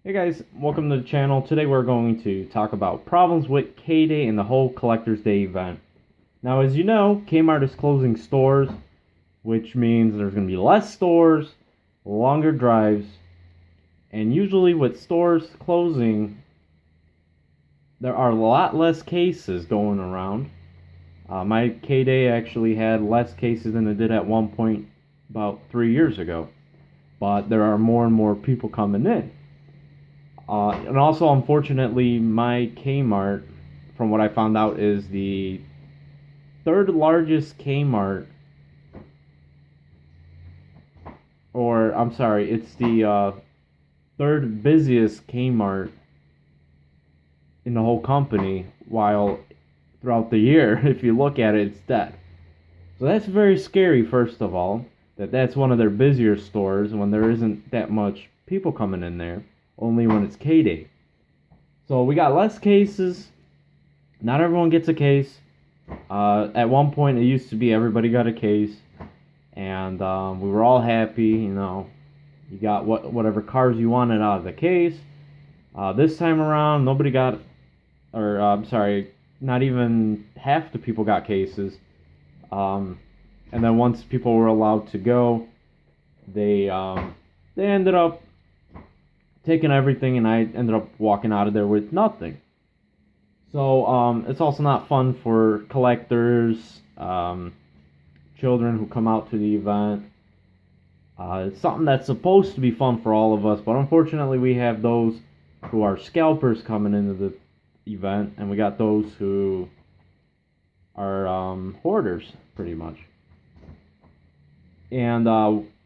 Hey guys, welcome to the channel. Today we're going to talk about problems with K-Day and the whole Collector's Day event. Now, as you know, Kmart is closing stores, which means there's going to be less stores, longer drives, and usually with stores closing, there are a lot less cases going around. My K-Day actually had less cases than it did at one point about 3 years ago, but there are more and more people coming in. And also, unfortunately, my Kmart, from what I found out, is the third largest Kmart, or I'm sorry, it's the third busiest Kmart in the whole company, while throughout the year, if you look at it, it's dead. So that's very scary, first of all, that's one of their busier stores when there isn't that much people coming in there. Only when it's K-Day. So we got less cases. Not everyone gets a case. At one point, it used to be everybody got a case. And we were all happy, you know. You got whatever cars you wanted out of the case. This time around, nobody got, or I'm sorry, not even half the people got cases. And then once people were allowed to go, they ended up taking everything, and I ended up walking out of there with nothing. So it's also not fun for collectors, children who come out to the event. It's something that's supposed to be fun for all of us, but unfortunately we have those who are scalpers coming into the event, and we got those who are hoarders, pretty much. And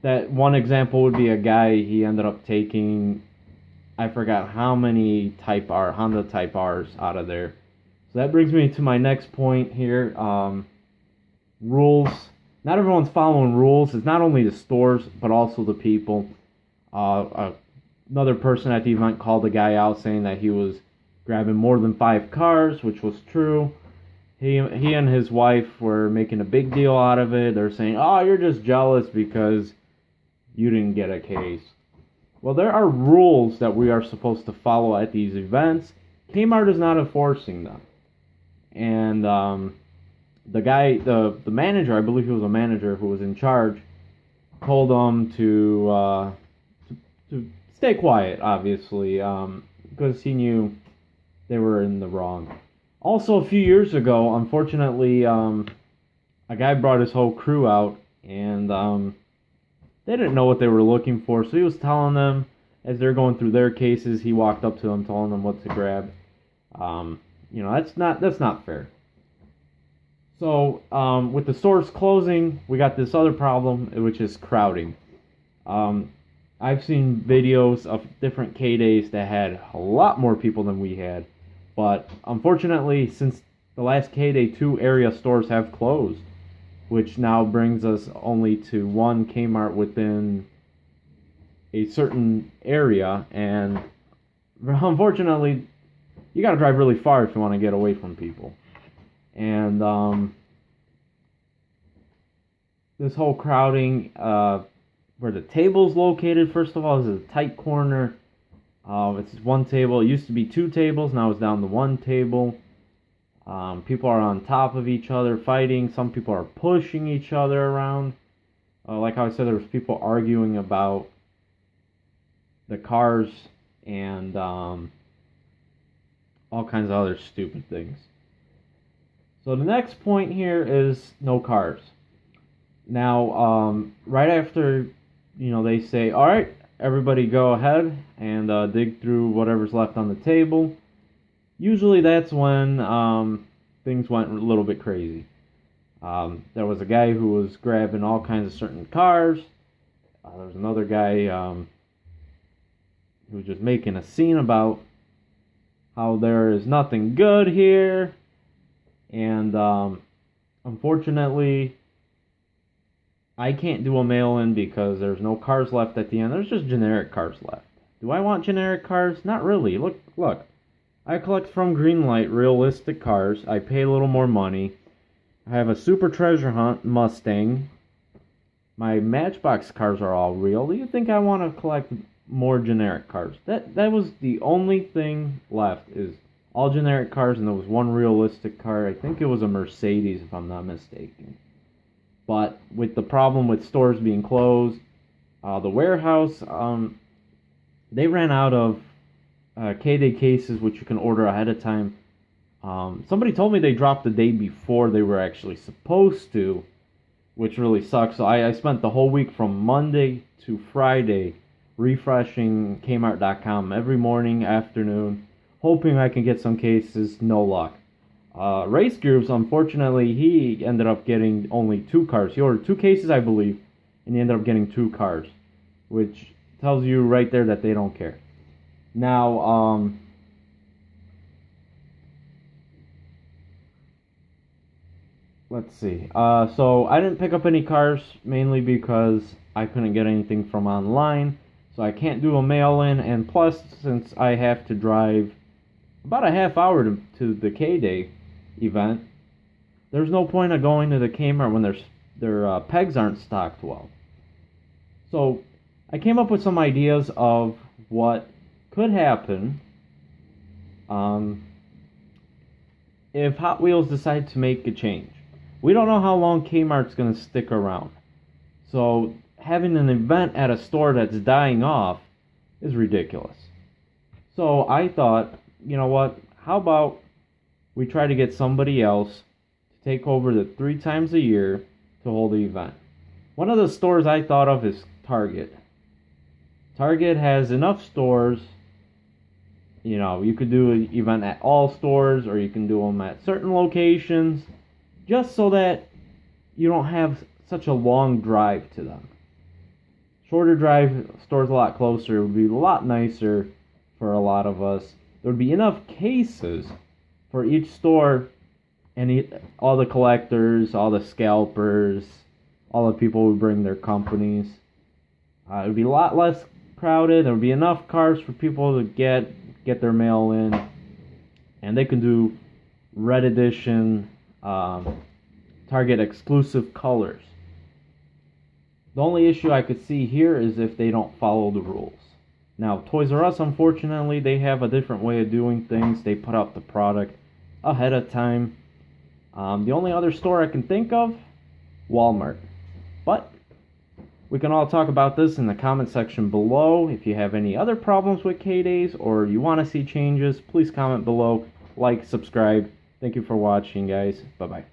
that one example would be a guy, he ended up taking, I forgot how many Honda Type R's out of there. So that brings me to my next point here. Rules. Not everyone's following rules. It's not only the stores, but also the people. Another person at the event called the guy out saying that he was grabbing more than 5 cars, which was true. He and his wife were making a big deal out of it. They're saying, "Oh, you're just jealous because you didn't get a case." Well, there are rules that we are supposed to follow at these events. Kmart is not enforcing them. And the guy, the manager, I believe he was a manager who was in charge, told them to stay quiet, obviously, because he knew they were in the wrong. Also, a few years ago, unfortunately, a guy brought his whole crew out, and they didn't know what they were looking for, so he was telling them, as they're going through their cases, he walked up to them, telling them what to grab. You know, that's not fair. So, with the stores closing, we got this other problem, which is crowding. I've seen videos of different K-Days that had a lot more people than we had, but unfortunately, since the last K-Day, 2 area stores have closed, which now brings us only to one Kmart within a certain area, and unfortunately, you gotta drive really far if you want to get away from people. And this whole crowding, where the table's located, first of all, is a tight corner. It's one table. It used to be 2 tables, now it's down to 1 table. People are on top of each other fighting. Some people are pushing each other around. Like how I said, there was people arguing about the cars and all kinds of other stupid things. So the next point here is no cars. Now, right after, they say, all right, everybody go ahead and dig through whatever's left on the table. Usually that's when things went a little bit crazy. There was a guy who was grabbing all kinds of certain cars. There was another guy who was just making a scene about how there is nothing good here. And unfortunately, I can't do a mail-in because there's no cars left at the end. There's just generic cars left. Do I want generic cars? Not really. Look. I collect from Greenlight realistic cars. I pay a little more money. I have a Super Treasure Hunt Mustang. My Matchbox cars are all real. Do you think I want to collect more generic cars. That was the only thing left, is all generic cars, and there was one realistic car. I think it was a Mercedes, if I'm not mistaken. But with the problem with stores being closed, the warehouse, they ran out of K-Day cases, which you can order ahead of time. Somebody told me they dropped the day before they were actually supposed to, which really sucks. So I spent the whole week from Monday to Friday refreshing Kmart.com every morning, afternoon, hoping I can get some cases. No luck. Race Grooves, unfortunately, he ended up getting only 2 cars. He ordered 2 cases, I believe, and he ended up getting 2 cars, which tells you right there that they don't care. Now, let's see. So I didn't pick up any cars, mainly because I couldn't get anything from online. So I can't do a mail-in, and plus, since I have to drive about a half hour to the K-Day event, there's no point of going to the Kmart when their pegs aren't stocked well. So I came up with some ideas of what could happen if Hot Wheels decide to make a change. We don't know how long Kmart's going to stick around. So having an event at a store that's dying off is ridiculous. So I thought, you know what, how about we try to get somebody else to take over the 3 times a year to hold the event. One of the stores I thought of is Target. Target has enough stores. You know, you could do an event at all stores, or you can do them at certain locations, just so that you don't have such a long drive to them. Shorter drive, stores a lot closer, it would be a lot nicer for a lot of us. There would be enough cases for each store, and all the collectors, all the scalpers, all the people who bring their companies. It would be a lot less crowded. There would be enough cars for people to get their mail in, and they can do red edition, Target exclusive colors. The only issue I could see here is if they don't follow the rules. Now, Toys R Us, unfortunately, they have a different way of doing things. They put out the product ahead of time. The only other store I can think of, Walmart. But we can all talk about this in the comment section below. If you have any other problems with K-Days, or you want to see changes, please comment below, like, subscribe. Thank you for watching, guys. Bye-bye.